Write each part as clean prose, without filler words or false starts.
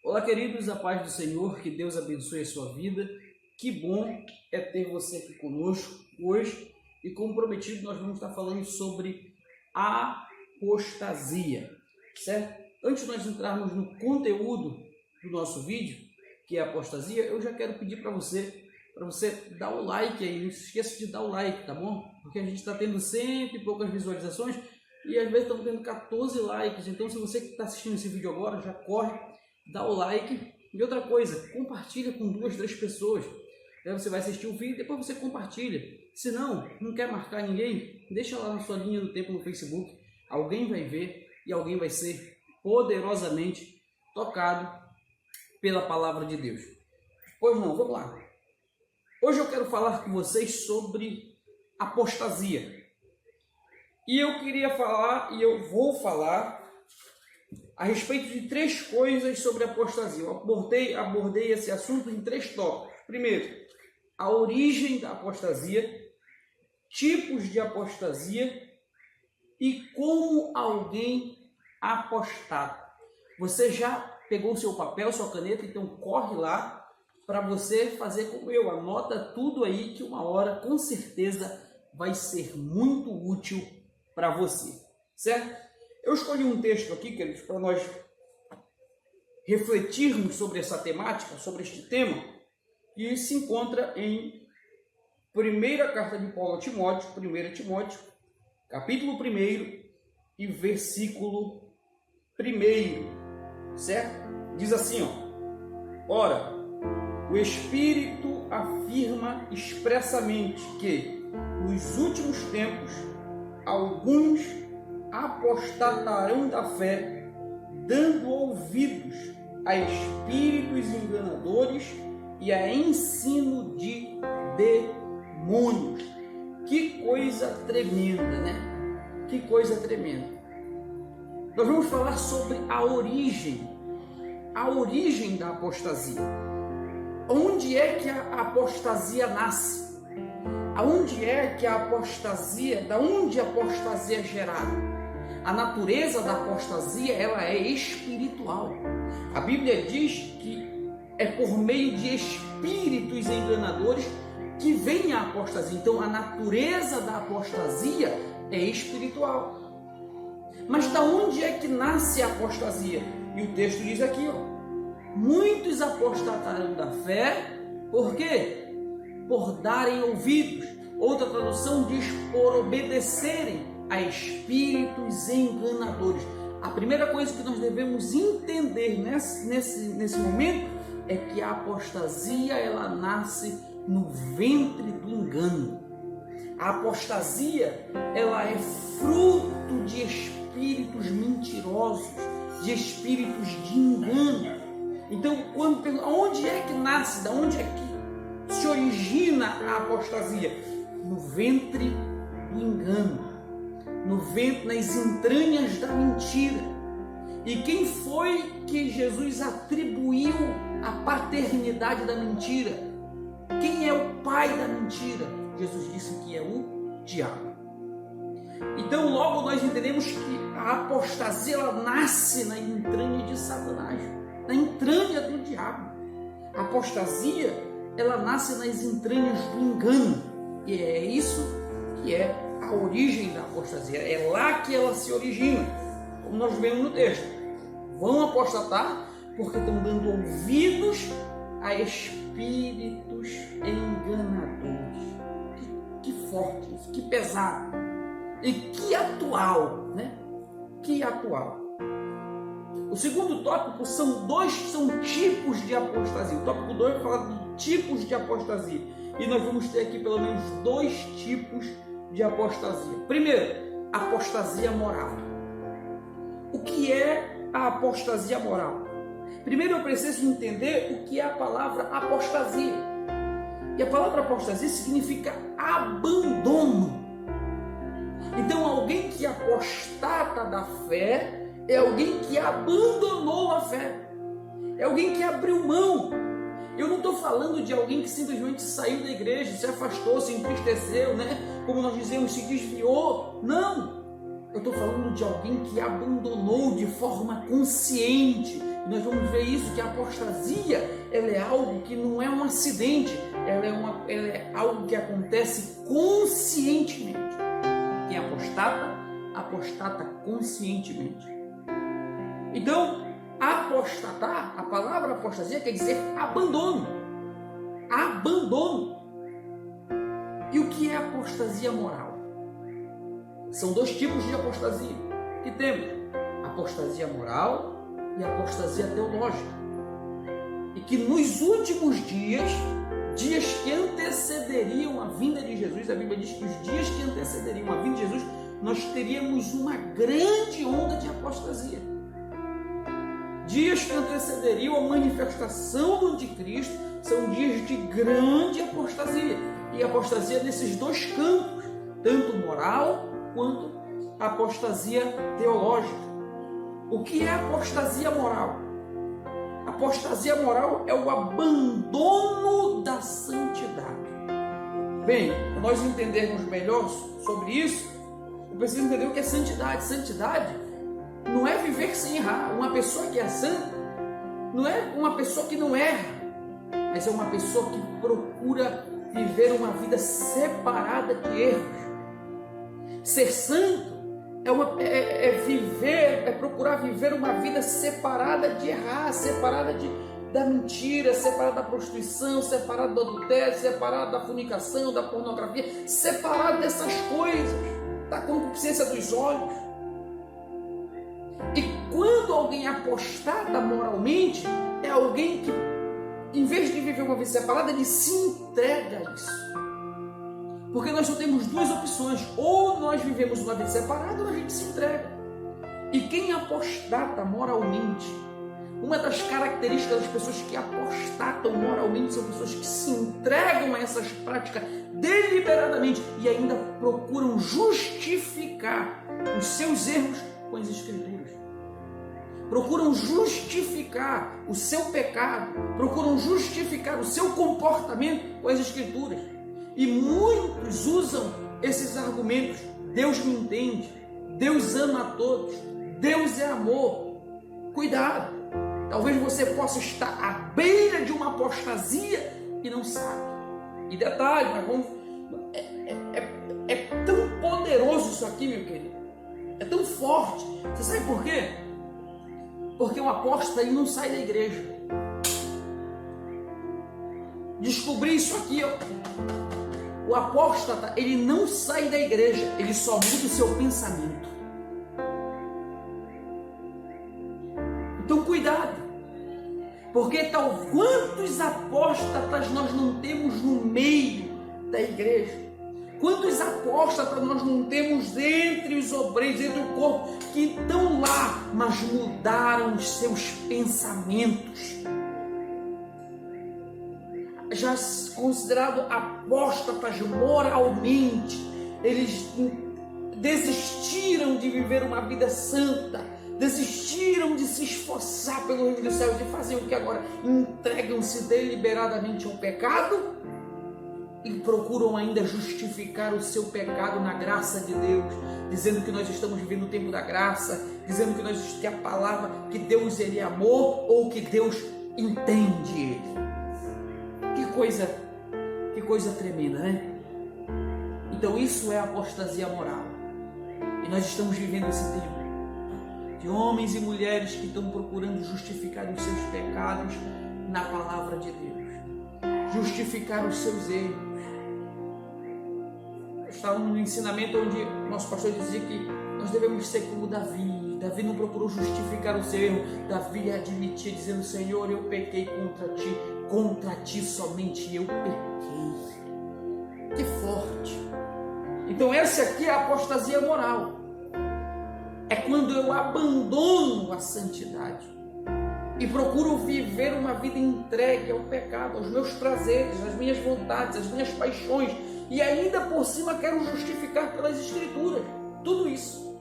Olá, queridos, a paz do Senhor, que Deus abençoe a sua vida. Que bom é ter você aqui conosco hoje. E como prometido, nós vamos estar falando sobre apostasia, certo? Antes de nós entrarmos no conteúdo do nosso vídeo, que é apostasia, eu já quero pedir para você dar o like aí. Não se esqueça de dar o like, tá bom? Porque a gente está tendo sempre poucas visualizações e às vezes estamos tendo 14 likes. Então, se você que está assistindo esse vídeo agora, já corre, dá o like. E outra coisa, compartilha com 2, 3 pessoas. Aí você vai assistir o vídeo e depois você compartilha. Se não quer marcar ninguém, deixa lá na sua linha do tempo no Facebook. Alguém vai ver e alguém vai ser poderosamente tocado pela palavra de Deus. Pois não, vamos lá. Hoje eu quero falar com vocês sobre apostasia. E eu queria falar, e eu vou falar a respeito de 3 coisas sobre apostasia. Eu abordei esse assunto em 3 tópicos. Primeiro, a origem da apostasia, tipos de apostasia e como alguém apostata. Você já pegou o seu papel, sua caneta, então corre lá para você fazer como eu. Anota tudo aí que uma hora com certeza vai ser muito útil para você, certo? Eu escolhi um texto aqui, queridos, para nós refletirmos sobre essa temática, sobre este tema, que se encontra em primeira carta de Paulo a Timóteo, 1 Timóteo, capítulo 1 e versículo 1, certo? Diz assim, ó: Ora, o Espírito afirma expressamente que, nos últimos tempos, alguns apostatarão da fé, dando ouvidos a espíritos enganadores e a ensino de demônios. Que coisa tremenda, né? Que coisa tremenda. Nós vamos falar sobre a origem da apostasia. Onde é que a apostasia nasce? Aonde é que da onde a apostasia é gerada? A natureza da apostasia, ela é espiritual. A Bíblia diz que é por meio de espíritos enganadores que vem a apostasia. Então, a natureza da apostasia é espiritual. Mas da onde é que nasce a apostasia? E o texto diz aqui, ó: muitos apostatarão da fé, por quê? Por darem ouvidos. Outra tradução diz por obedecerem a espíritos enganadores. A primeira coisa que nós devemos entender nesse momento é que a apostasia, ela nasce no ventre do engano. A apostasia, ela é fruto de espíritos mentirosos, de espíritos de engano. Então, onde é que nasce, da onde é que se origina a apostasia? No ventre do engano, no ventre, nas entranhas da mentira. E quem foi que Jesus atribuiu a paternidade da mentira? Quem é o pai da mentira? Jesus disse que é o diabo. Então logo nós entendemos que a apostasia, ela nasce na entranha de Satanás, na entranha do diabo. A apostasia, ela nasce nas entranhas do engano. E é isso que é a origem da apostasia. É lá que ela se origina, como nós vemos no texto. Vão apostatar porque estão dando ouvidos a espíritos enganadores. Que forte isso, que pesado e que atual, né? Que atual. O segundo tópico são tipos de apostasia. O tópico 2 vai falar de tipos de apostasia. E nós vamos ter aqui pelo menos 2 tipos de apostasia. Primeiro, apostasia moral. O que é a apostasia moral? Primeiro eu preciso entender o que é a palavra apostasia. E a palavra apostasia significa abandono. Então, alguém que apostata da fé é alguém que abandonou a fé. É alguém que abriu mão. Eu não estou falando de alguém que simplesmente saiu da igreja, se afastou, se entristeceu, né? Como nós dizemos, se desviou. Não! Eu estou falando de alguém que abandonou de forma consciente, E nós vamos ver isso, que a apostasia, ela é algo que não é um acidente, ela é algo que acontece conscientemente. Quem apostata conscientemente. Então, apostatar, a palavra apostasia quer dizer abandono. Abandono. E o que é apostasia moral? São dois tipos de apostasia que temos: apostasia moral e apostasia teológica. E que nos últimos dias que antecederiam a vinda de Jesus, a Bíblia diz que os dias que antecederiam a vinda de Jesus, nós teríamos uma grande onda de apostasia. Dias que antecederiam a manifestação do anticristo são dias de grande apostasia. E apostasia nesses dois campos, tanto moral quanto apostasia teológica. O que é apostasia moral? Apostasia moral é o abandono da santidade. Bem, para nós entendermos melhor sobre isso, eu preciso entender o que é santidade. Santidade não é viver sem errar. Uma pessoa que é santa não é uma pessoa que não erra, mas é uma pessoa que procura viver uma vida separada de erros. Ser santo é procurar viver uma vida separada de errar, separada da mentira, separada da prostituição, separada do adultério, separada da fornicação, da pornografia, separada dessas coisas, da concupiscência dos olhos. E quando alguém apostata moralmente, é alguém que, em vez de viver uma vida separada, ele se entrega a isso. Porque nós só temos duas opções: ou nós vivemos uma vida separada, ou a gente se entrega. E quem apostata moralmente, uma das características das pessoas que apostatam moralmente são pessoas que se entregam a essas práticas deliberadamente e ainda procuram justificar os seus erros com as Escrituras. Procuram justificar o seu pecado, procuram justificar o seu comportamento com as Escrituras. E muitos usam esses argumentos: Deus me entende, Deus ama a todos, Deus é amor. Cuidado, talvez você possa estar à beira de uma apostasia e não sabe. E detalhe, é tão poderoso isso aqui, meu querido, é tão forte. Você sabe por quê? Porque o apóstata ele não sai da igreja. Descobri isso aqui, ó. O apóstata, ele não sai da igreja, ele só muda o seu pensamento. Então cuidado, porque quantos apóstatas nós não temos no meio da igreja? Quantos apóstatas nós não temos entre os obreiros, entre o corpo, que estão lá, mas mudaram os seus pensamentos? Já considerados apóstatas moralmente, eles desistiram de viver uma vida santa, desistiram de se esforçar pelo reino dos céus, de fazer o que agora? Entregam-se deliberadamente ao pecado e procuram ainda justificar o seu pecado na graça de Deus, dizendo que nós estamos vivendo o tempo da graça, dizendo que a palavra, que Deus ele é amor, ou que Deus entende ele. Que coisa tremenda, né? Então isso é apostasia moral. E nós estamos vivendo esse tempo de homens e mulheres que estão procurando justificar os seus pecados na palavra de Deus, justificar os seus erros. Estávamos no ensinamento onde nosso pastor dizia que nós devemos ser como Davi. Davi não procurou justificar o seu erro. Davi admitia, dizendo: Senhor, eu pequei contra ti somente eu pequei. Que forte! Então essa aqui é a apostasia moral. É quando eu abandono a santidade e procuro viver uma vida entregue ao pecado, aos meus prazeres, às minhas vontades, às minhas paixões, e ainda por cima quero justificar pelas Escrituras tudo isso.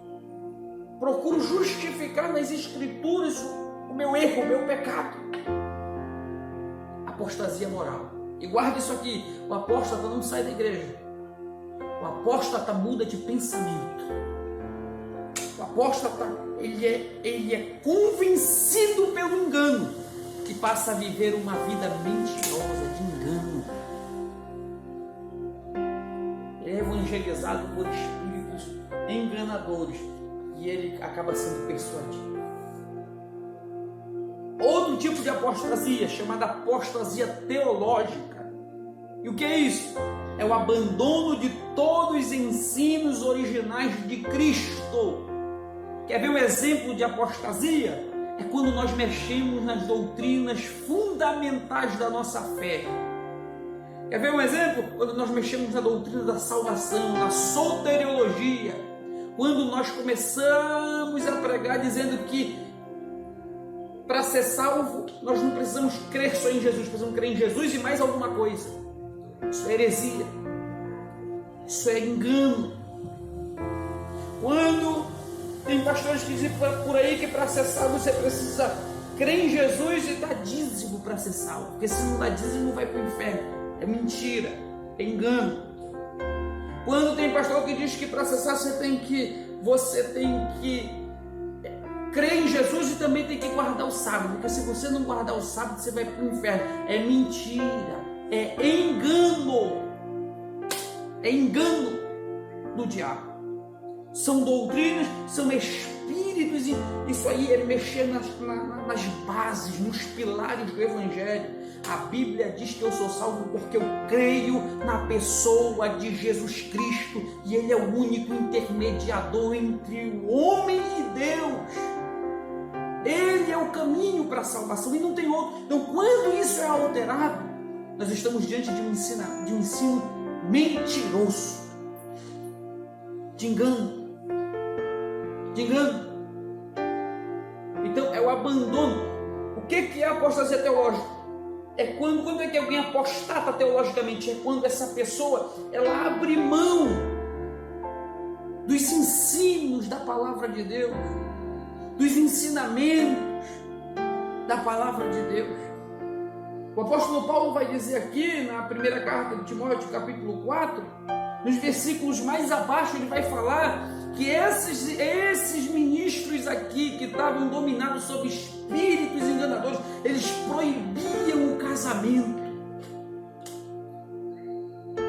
Procuro justificar nas Escrituras o meu erro, o meu pecado. Apostasia moral. E guarde isso aqui: o apóstata não sai da igreja, o apóstata muda de pensamento. O apóstata, ele é convencido pelo engano, que passa a viver uma vida mentirosa, de engano. Ele é evangelizado por espíritos enganadores e ele acaba sendo persuadido. Outro tipo de apostasia, chamada apostasia teológica. E o que é isso? É o abandono de todos os ensinos originais de Cristo. Quer ver um exemplo de apostasia? É quando nós mexemos nas doutrinas fundamentais da nossa fé. Quer ver um exemplo? Quando nós mexemos na doutrina da salvação, na soteriologia. Quando nós começamos a pregar dizendo que para ser salvo, nós não precisamos crer só em Jesus, precisamos crer em Jesus e mais alguma coisa. Isso é heresia. Isso é engano. Quando tem pastores que dizem por aí que para ser salvo você precisa crer em Jesus e dar dízimo para ser salvo. Porque se não dá dízimo não vai para o inferno. É mentira, é engano. Quando tem pastor que diz que para ser salvo você tem que crer em Jesus e também tem que guardar o sábado. Porque se você não guardar o sábado você vai para o inferno. É mentira, é engano. É engano do diabo. São doutrinas, são espíritos, e isso aí é mexer nas bases, nos pilares do Evangelho. A Bíblia diz que eu sou salvo porque eu creio na pessoa de Jesus Cristo e Ele é o único intermediador entre o homem e Deus. Ele é o caminho para a salvação e não tem outro. Então, quando isso é alterado, nós estamos diante de um ensino mentiroso, de engano. Então é o abandono. O que é a apostasia teológica? É quando é que alguém apostata teologicamente? É quando essa pessoa ela abre mão dos ensinos da palavra de Deus, dos ensinamentos da palavra de Deus. O apóstolo Paulo vai dizer aqui na primeira carta de Timóteo, capítulo 4, nos versículos mais abaixo, ele vai falar que esses ministros aqui que estavam dominados sob espíritos enganadores, eles proibiam o casamento.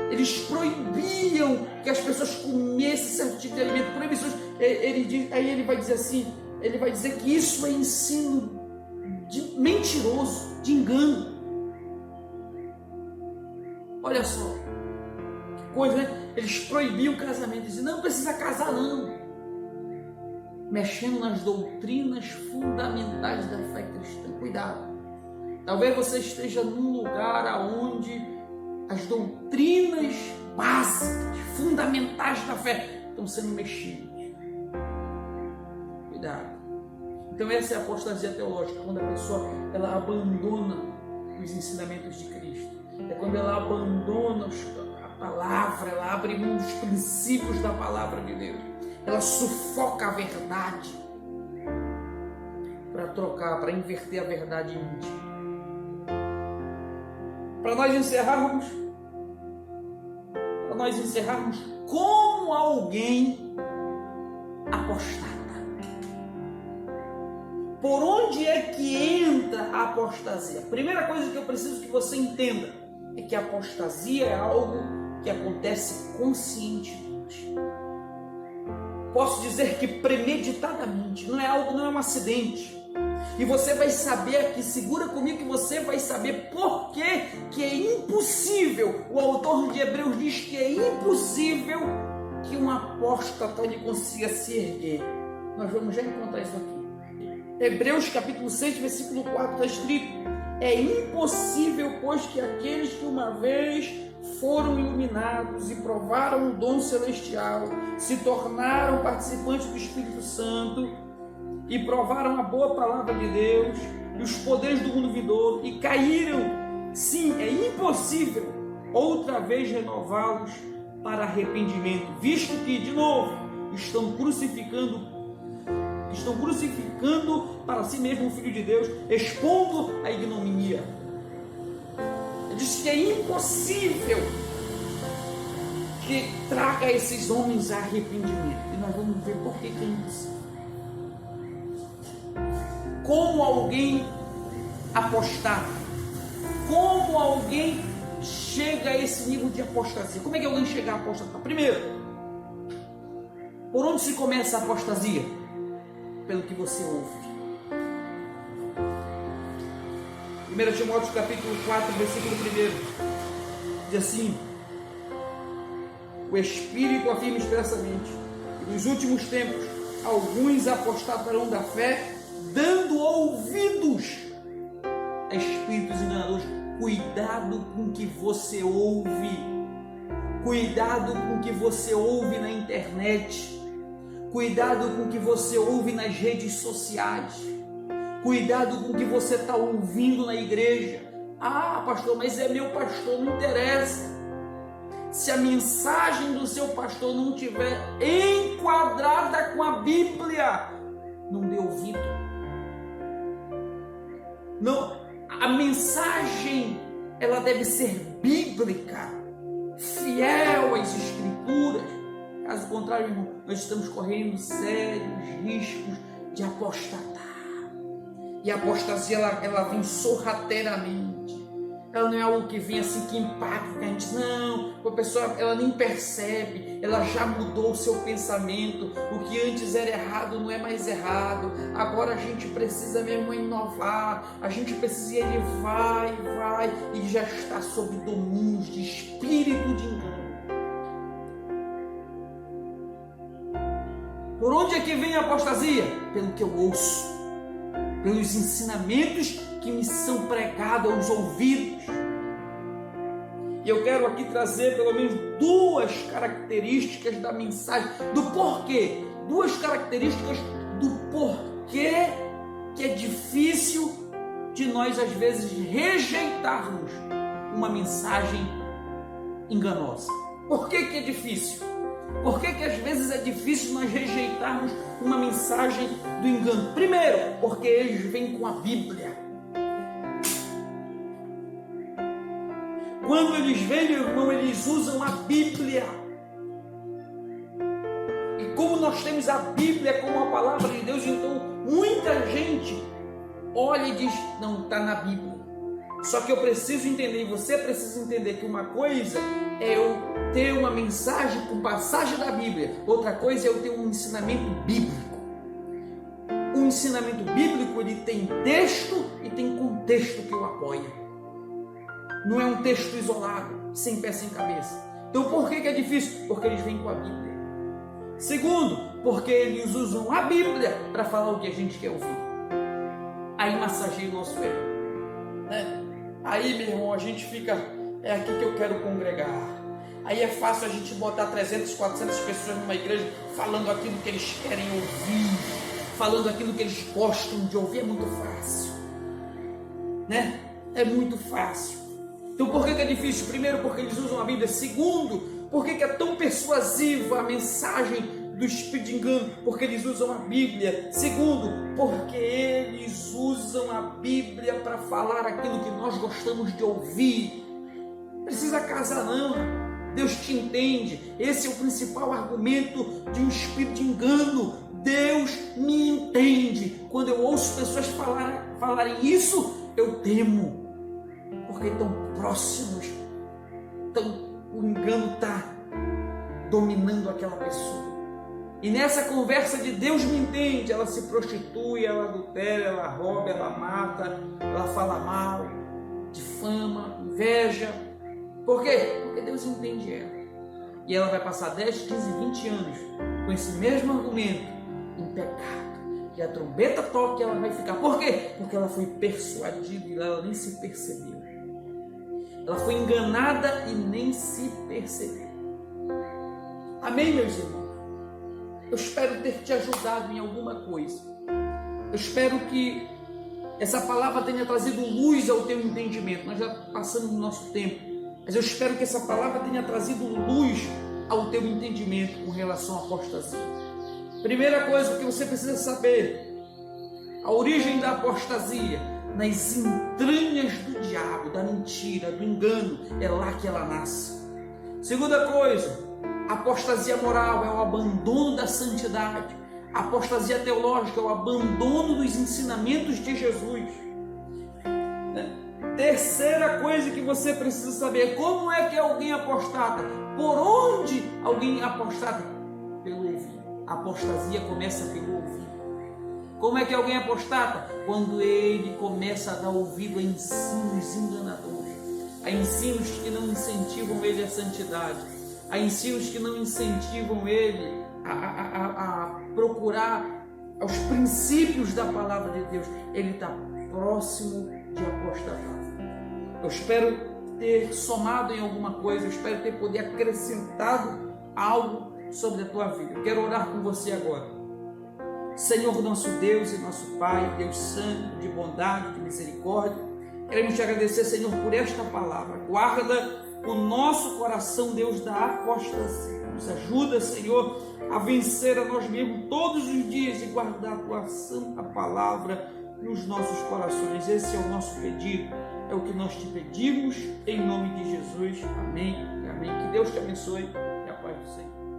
Eles proibiam que as pessoas comessem certo tipo de alimento, proibições. Aí ele vai dizer assim, ele vai dizer que isso é ensino mentiroso, de engano. Olha só, que coisa, né? Eles proibiam o casamento, diziam, não precisa casar não. Mexendo nas doutrinas fundamentais da fé cristã. Cuidado. Talvez você esteja num lugar onde as doutrinas básicas, fundamentais da fé estão sendo mexidas. Cuidado. Então essa é a apostasia teológica, quando a pessoa ela abandona os ensinamentos de Cristo. É quando ela abandona a palavra, ela abre mão dos princípios da palavra de Deus. Ela sufoca a verdade para trocar, para inverter a verdade íntima. Para nós encerrarmos, como alguém apostata. Por onde é que entra a apostasia? Primeira coisa que eu preciso que você entenda é que a apostasia é algo que acontece conscientemente. Posso dizer que premeditadamente, não é um acidente. E você vai saber aqui, segura comigo que você vai saber por que é impossível. O autor de Hebreus diz que é impossível que um apóstata ele consiga se erguer. Nós vamos já encontrar isso aqui. Hebreus capítulo 6, versículo 4 está escrito: é impossível, pois, que aqueles que uma vez foram iluminados e provaram o dom celestial, se tornaram participantes do Espírito Santo e provaram a boa palavra de Deus e os poderes do mundo vindouro e caíram. Sim, é impossível outra vez renová-los para arrependimento, visto que, de novo, estão crucificando para si mesmo o Filho de Deus, expondo a ignominia. Ele diz que é impossível que traga esses homens a arrependimento. E nós vamos ver por que é impossível. como alguém apostar, como alguém chega a esse nível de apostasia. Como é que alguém chega a apostatar? Primeiro, por onde se começa a apostasia? Pelo que você ouve. 1 Timóteo capítulo 4, versículo 1, diz assim: o Espírito afirma expressamente que nos últimos tempos alguns apostatarão da fé, dando ouvidos a espíritos enganadores. Cuidado com o que você ouve, cuidado com o que você ouve na internet, cuidado com o que você ouve nas redes sociais, cuidado com o que você está ouvindo na igreja. Ah, pastor, mas é meu pastor, não interessa. Se a mensagem do seu pastor não estiver enquadrada com a Bíblia, não dê ouvido. Não, a mensagem, ela deve ser bíblica, fiel às Escrituras. Caso contrário, irmão, nós estamos correndo sérios riscos de apostatar. E a apostasia, ela vem sorrateiramente. Ela não é algo que vem assim, que impacta, que a gente, não, a pessoa, ela nem percebe, ela já mudou o seu pensamento, o que antes era errado não é mais errado, agora a gente precisa mesmo inovar, a gente precisa, ele vai, e já está sob domínio de espírito de engano. Por onde é que vem a apostasia? Pelo que eu ouço, pelos ensinamentos que me são pregados aos ouvidos. E eu quero aqui trazer pelo menos duas características da mensagem, do porquê, duas características do porquê que é difícil de nós às vezes rejeitarmos uma mensagem enganosa. Por que é difícil? Por que às vezes é difícil nós rejeitarmos uma mensagem do engano? Primeiro, porque eles vêm com a Bíblia. Quando eles vêm, meu irmão, eles usam a Bíblia. E como nós temos a Bíblia como a palavra de Deus, então muita gente olha e diz, não, está na Bíblia. Só que eu preciso entender, e você precisa entender que uma coisa é eu ter uma mensagem com passagem da Bíblia, outra coisa é eu ter um ensinamento bíblico. O ensinamento bíblico, ele tem texto e tem contexto que o apoia. Não é um texto isolado, sem pé, sem cabeça. Então por que é difícil? Porque eles vêm com a Bíblia. Segundo, porque eles usam a Bíblia para falar o que a gente quer ouvir. Aí massageia o nosso ego, né? Aí, meu irmão, a gente fica, é aqui que eu quero congregar. Aí é fácil a gente botar 300, 400 pessoas numa igreja falando aquilo que eles querem ouvir, falando aquilo que eles gostam de ouvir. É muito fácil, né? É muito fácil. Então por que é difícil? Primeiro, porque eles usam a Bíblia. Segundo, por que é tão persuasiva a mensagem do espírito de engano? Porque eles usam a Bíblia. Segundo, porque eles usam a Bíblia para falar aquilo que nós gostamos de ouvir. Não precisa casar não, Deus te entende. Esse é o principal argumento de um espírito de engano. Deus me entende. Quando eu ouço pessoas falarem isso, eu temo, porque estão próximos, o engano está dominando aquela pessoa. E nessa conversa de Deus me entende, ela se prostitui, ela adultera, ela rouba, ela mata, ela fala mal, difama, inveja. Por quê? Porque Deus entende ela. E ela vai passar 10, 15, 20 anos com esse mesmo argumento em pecado. E a trombeta toca e ela vai ficar. Por quê? Porque ela foi persuadida e ela nem se percebeu. Ela foi enganada e nem se percebeu. Amém, meus irmãos? Eu espero ter te ajudado em alguma coisa. Eu espero que essa palavra tenha trazido luz ao teu entendimento. Nós já passamos o nosso tempo, mas eu espero que essa palavra tenha trazido luz ao teu entendimento com relação à apostasia. Primeira coisa que você precisa saber: a origem da apostasia, nas entranhas do diabo, da mentira, do engano, é lá que ela nasce. Segunda coisa, a apostasia moral é o abandono da santidade. A apostasia teológica é o abandono dos ensinamentos de Jesus. Terceira coisa que você precisa saber: como é que alguém apostata? Por onde alguém apostata? Pelo ouvido. A apostasia começa pelo ouvido. Como é que alguém apostata? Quando ele começa a dar ouvido a ensinos enganadores, a ensinos que não incentivam ele à santidade, a ensinos que não incentivam ele a procurar os princípios da palavra de Deus. Ele está próximo de apostatar. Eu espero ter somado em alguma coisa, eu espero ter poder acrescentado algo sobre a tua vida. Eu quero orar com você agora. Senhor, nosso Deus e nosso Pai, Deus santo, de bondade, de misericórdia, queremos te agradecer, Senhor, por esta palavra. Guarda o nosso coração, Deus, da apostasia. Nos ajuda, Senhor, a vencer a nós mesmos todos os dias e guardar a tua santa palavra nos nossos corações. Esse é o nosso pedido, é o que nós te pedimos, em nome de Jesus. Amém e amém. Que Deus te abençoe e a paz do Senhor.